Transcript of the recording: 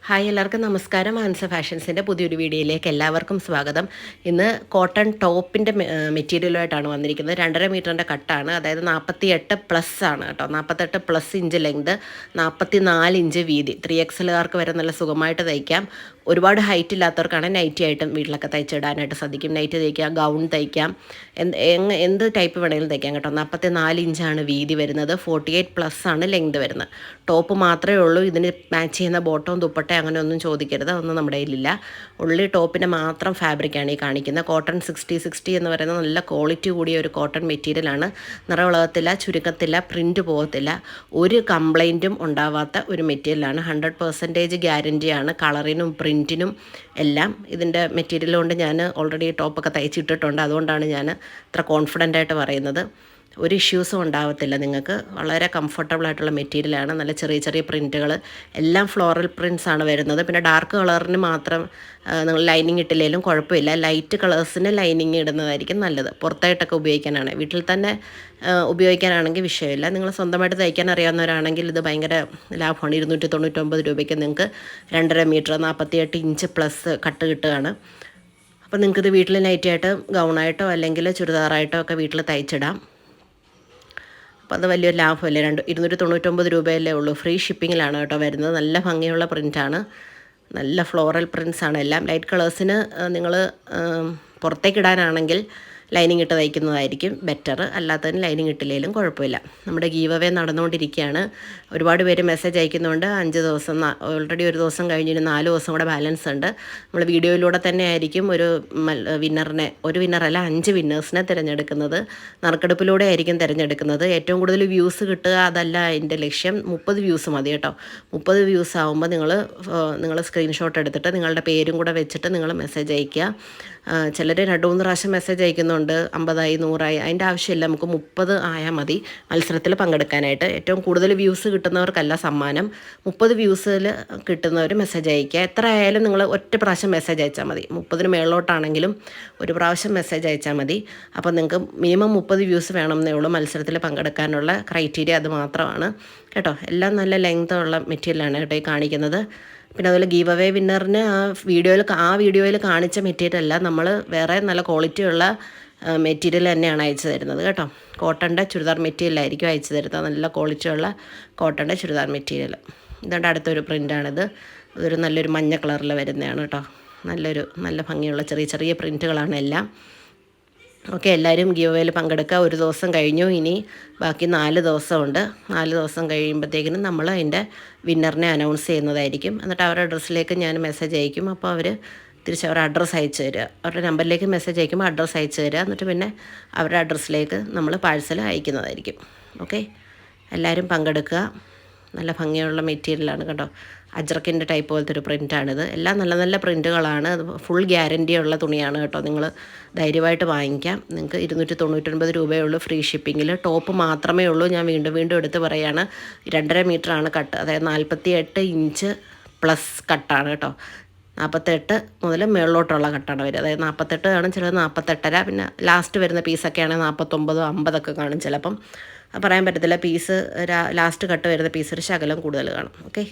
Hi എല്ലാവർക്കും നമസ്കാരം. Answer ഫാഷൻസിൻ്റെ പുതിയൊരു വീഡിയോയിലേക്ക് എല്ലാവർക്കും സ്വാഗതം. ഇന്ന് കോട്ടൺ ടോപ്പിൻ്റെ മെറ്റീരിയലുമായിട്ടാണ് വന്നിരിക്കുന്നത്. 2.5 മീറ്ററിൻ്റെ കട്ടാണ്, അതായത് 48+ ആണ് കേട്ടോ. 48+ ഇഞ്ച് ലെങ്ത്, 44 ഇഞ്ച് വീതി. 3XLകാർക്ക് വരെ നല്ല സുഖമായിട്ട് തയ്ക്കാം. ഒരുപാട് ഹൈറ്റ് ഇല്ലാത്തവർക്കാണ് നൈറ്റി ആയിട്ടും വീട്ടിലൊക്കെ തയ്ച്ചിടാനായിട്ട് സാധിക്കും. നൈറ്റ് തയ്ക്കാം, ഗൗൺ തയ്ക്കാം, എന്ത് ടൈപ്പ് വേണമെങ്കിലും തയ്ക്കാം കേട്ടോ. 44 ഇഞ്ചാണ് വീതി വരുന്നത്, 48+ ആണ് ലെങ്ത് വരുന്നത്. ടോപ്പ് മാത്രമേ ഉള്ളൂ. ഇതിന് മാച്ച് ചെയ്യുന്ന ബോട്ടവും ദുപ്പട്ട അങ്ങനെ ഒന്നും ചോദിക്കരുത്, അതൊന്നും നമ്മുടെ കയ്യിലില്ല. ഉള്ളി ടോപ്പിൻ്റെ മാത്രം ഫാബ്രിക്കാണ് ഈ കാണിക്കുന്നത്. കോട്ടൺ 60 എന്ന് പറയുന്നത് നല്ല ക്വാളിറ്റി കൂടിയ ഒരു കോട്ടൺ മെറ്റീരിയലാണ്. നിറവിളകത്തില്ല, ചുരുക്കത്തില്ല, പ്രിൻറ്റ് പോകത്തില്ല, ഒരു കംപ്ലൈൻറ്റും ഉണ്ടാവാത്ത ഒരു മെറ്റീരിയലാണ്. 100% ഗ്യാരൻറ്റിയാണ് കളറിനും പ്രിൻറ്റിനും എല്ലാം. ഇതിൻ്റെ മെറ്റീരിയൽ കൊണ്ട് ഞാൻ ഓൾറെഡി ടോപ്പൊക്കെ തയ്ച്ചിട്ടിട്ടുണ്ട്, അതുകൊണ്ടാണ് ഞാൻ ഇത്ര കോൺഫിഡൻ്റായിട്ട് പറയുന്നത്. ഒരു ഇഷ്യൂസും ഉണ്ടാവത്തില്ല നിങ്ങൾക്ക്. വളരെ കംഫർട്ടബിൾ ആയിട്ടുള്ള മെറ്റീരിയലാണ്. നല്ല ചെറിയ ചെറിയ പ്രിൻറ്റുകൾ, എല്ലാം ഫ്ലോറൽ പ്രിൻറ്റ്സ് ആണ് വരുന്നത്. പിന്നെ ഡാർക്ക് കളറിന് മാത്രം നിങ്ങൾ ലൈനിങ് ഇട്ടില്ലെങ്കിലും കുഴപ്പമില്ല. ലൈറ്റ് കളേഴ്സിന് ലൈനിങ് ഇടുന്നതായിരിക്കും നല്ലത്. പുറത്തായിട്ടൊക്കെ ഉപയോഗിക്കാനാണ്, വീട്ടിൽ തന്നെ ഉപയോഗിക്കാനാണെങ്കിൽ വിഷയമില്ല. നിങ്ങൾ സ്വന്തമായിട്ട് തയ്ക്കാൻ അറിയാവുന്നവരാണെങ്കിൽ ഇത് ഭയങ്കര ലാഭമാണ്. 299 രൂപയ്ക്ക് നിങ്ങൾക്ക് 2.5 മീറ്റർ 48 ഇഞ്ച് പ്ലസ് കട്ട് കിട്ടുകയാണ്. അപ്പോൾ നിങ്ങൾക്കിത് വീട്ടിൽ നൈറ്റിയായിട്ട്, ഗൗണായിട്ടോ അല്ലെങ്കിൽ ചുരിദാറായിട്ടോ ഒക്കെ വീട്ടിൽ തയ്ച്ചിടാം. അപ്പോൾ അത് വലിയൊരു ലാഭമല്ലേ. 299 രൂപയല്ലേ ഉള്ളൂ. ഫ്രീ ഷിപ്പിങ്ങിലാണ് കേട്ടോ വരുന്നത്. നല്ല ഭംഗിയുള്ള പ്രിൻ്റാണ്, നല്ല ഫ്ലോറൽ പ്രിൻറ്റ്സാണ് എല്ലാം. ലൈറ്റ് കളേഴ്സിന് നിങ്ങൾ പുറത്തേക്കിടാനാണെങ്കിൽ ലൈനിങ് ഇട്ട് തയ്ക്കുന്നതായിരിക്കും ബെറ്റർ. അല്ലാത്തതിന് ലൈനിങ് ഇട്ടില്ലെങ്കിലും കുഴപ്പമില്ല. നമ്മുടെ ഗീവ് അവേ നടന്നുകൊണ്ടിരിക്കുകയാണ്. ഒരുപാട് പേര് മെസ്സേജ് അയക്കുന്നുണ്ട്. 5 ദിവസം, ഓൾറെഡി ഒരു ദിവസം കഴിഞ്ഞിട്ട് 4 ദിവസം കൂടെ ബാലൻസ് ഉണ്ട്. നമ്മൾ വീഡിയോയിലൂടെ തന്നെ ആയിരിക്കും ഒരു വിന്നറല്ല 5 വിന്നേഴ്സിനെ തിരഞ്ഞെടുക്കുന്നത്. നറുക്കെടുപ്പിലൂടെ ആയിരിക്കും തിരഞ്ഞെടുക്കുന്നത്. ഏറ്റവും കൂടുതൽ വ്യൂസ് കിട്ടുക അതല്ല എൻ്റെ ലക്ഷ്യം. 30 വ്യൂസ് മതി കേട്ടോ. 30 വ്യൂസ് ആകുമ്പോൾ നിങ്ങൾ സ്ക്രീൻഷോട്ട് എടുത്തിട്ട് നിങ്ങളുടെ പേരും കൂടെ വെച്ചിട്ട് നിങ്ങൾ മെസ്സേജ് അയയ്ക്കുക. ചിലർ 2-3 പ്രാവശ്യം മെസ്സേജ് അയക്കുന്നുണ്ട്. 50ആയി 100ആയി, അതിൻ്റെ ആവശ്യമില്ല. നമുക്ക് 30 ആയാൽ മതി മത്സരത്തിൽ പങ്കെടുക്കാനായിട്ട്. ഏറ്റവും കൂടുതൽ വ്യൂസ് കിട്ടുന്നവർക്കല്ല സമ്മാനം. 30 വ്യൂസിൽ കിട്ടുന്നവർ മെസ്സേജ് അയയ്ക്കുക. എത്ര ആയാലും നിങ്ങൾ ഒറ്റ പ്രാവശ്യം മെസ്സേജ് അയച്ചാൽ മതി. 30 മേളിലോട്ടാണെങ്കിലും ഒരു പ്രാവശ്യം മെസ്സേജ് അയച്ചാൽ മതി. അപ്പോൾ നിങ്ങൾക്ക് മിനിമം 30 വ്യൂസ് വേണമെന്നേ ഉള്ളൂ മത്സരത്തിൽ പങ്കെടുക്കാനുള്ള ക്രൈറ്റീരിയ. അത് മാത്രമാണ് കേട്ടോ. എല്ലാം നല്ല ലെങ്ത് ഉള്ള മെറ്റീരിയലാണ് കേട്ടോ ഈ കാണിക്കുന്നത്. പിന്നെ അതുപോലെ ഗീവ് അവേ വിന്നറിന് ആ വീഡിയോയിൽ കാണിച്ച മെറ്റീരിയൽ അല്ല, നമ്മൾ വേറെ നല്ല ക്വാളിറ്റിയുള്ള മെറ്റീരിയൽ തന്നെയാണ് അയച്ചു തരുന്നത് കേട്ടോ. കോട്ടൻ്റെ ചുരിദാർ മെറ്റീരിയലായിരിക്കും അയച്ചു തരുന്നത്. നല്ല ക്വാളിറ്റിയുള്ള കോട്ടൻ്റെ ചുരിദാർ മെറ്റീരിയൽ. ഇതുകൊണ്ട് അടുത്തൊരു പ്രിൻ്റാണിത്. ഇതൊരു നല്ലൊരു മഞ്ഞ കളറിൽ വരുന്നതാണ് കേട്ടോ. നല്ല ഭംഗിയുള്ള ചെറിയ ചെറിയ പ്രിൻറ്റുകളാണ് എല്ലാം. ഓക്കെ, എല്ലാവരും ഗീവ് അവേയിൽ പങ്കെടുക്കുക. ഒരു ദിവസം കഴിഞ്ഞു, ഇനി ബാക്കി 4 ദിവസമുണ്ട്. 4 ദിവസം കഴിയുമ്പോഴത്തേക്കിനും നമ്മൾ അതിൻ്റെ വിന്നറിനെ അനൗൺസ് ചെയ്യുന്നതായിരിക്കും. എന്നിട്ട് അവരുടെ അഡ്രസ്സിലേക്ക് ഞാൻ മെസ്സേജ് അയക്കും. അപ്പോൾ അവർ തിരിച്ച് അവരുടെ അഡ്രസ്സ് അയച്ചു തരിക. അവരുടെ നമ്പറിലേക്ക് മെസ്സേജ് അയക്കുമ്പോൾ അഡ്രസ്സ് അയച്ചു തരിക. എന്നിട്ട് പിന്നെ അവരുടെ അഡ്രസ്സിലേക്ക് നമ്മൾ പാഴ്സൽ അയക്കുന്നതായിരിക്കും. ഓക്കെ, എല്ലാവരും പങ്കെടുക്കുക. നല്ല ഭംഗിയുള്ള മെറ്റീരിയലാണ് കേട്ടോ. അജ്രക്കിൻ്റെ ടൈപ്പ് പോലത്തെ ഒരു പ്രിൻ്റാണിത്. എല്ലാം നല്ല നല്ല പ്രിൻറ്റുകളാണ്. അത് ഫുൾ ഗ്യാരൻറ്റി ഉള്ള തുണിയാണ് കേട്ടോ. നിങ്ങൾ ധൈര്യമായിട്ട് വാങ്ങിക്കാം. നിങ്ങൾക്ക് 299 രൂപയേ ഉള്ളൂ ഫ്രീ ഷിപ്പിങ്ങിൽ. ടോപ്പ് മാത്രമേ ഉള്ളൂ. ഞാൻ വീണ്ടും എടുത്ത് പറയുകയാണ്. 2.5 മീറ്ററാണ് കട്ട്, അതായത് 48 ഇഞ്ച് പ്ലസ് കട്ടാണ് കേട്ടോ. 48 മുതൽ മുകളിലോട്ടുള്ള കട്ടാണ് വരിക. അതായത് 48 കാണും, ചിലത് 48.5. പിന്നെ ലാസ്റ്റ് വരുന്ന പീസൊക്കെ ആണെങ്കിൽ 49, 50 കാണും ചിലപ്പം. പറയാൻ പറ്റത്തില്ല. പീസ് ലാസ്റ്റ് കട്ട് വരുന്ന പീസ് ഒരു ശകലം കൂടുതൽ കാണും. ഓക്കെ.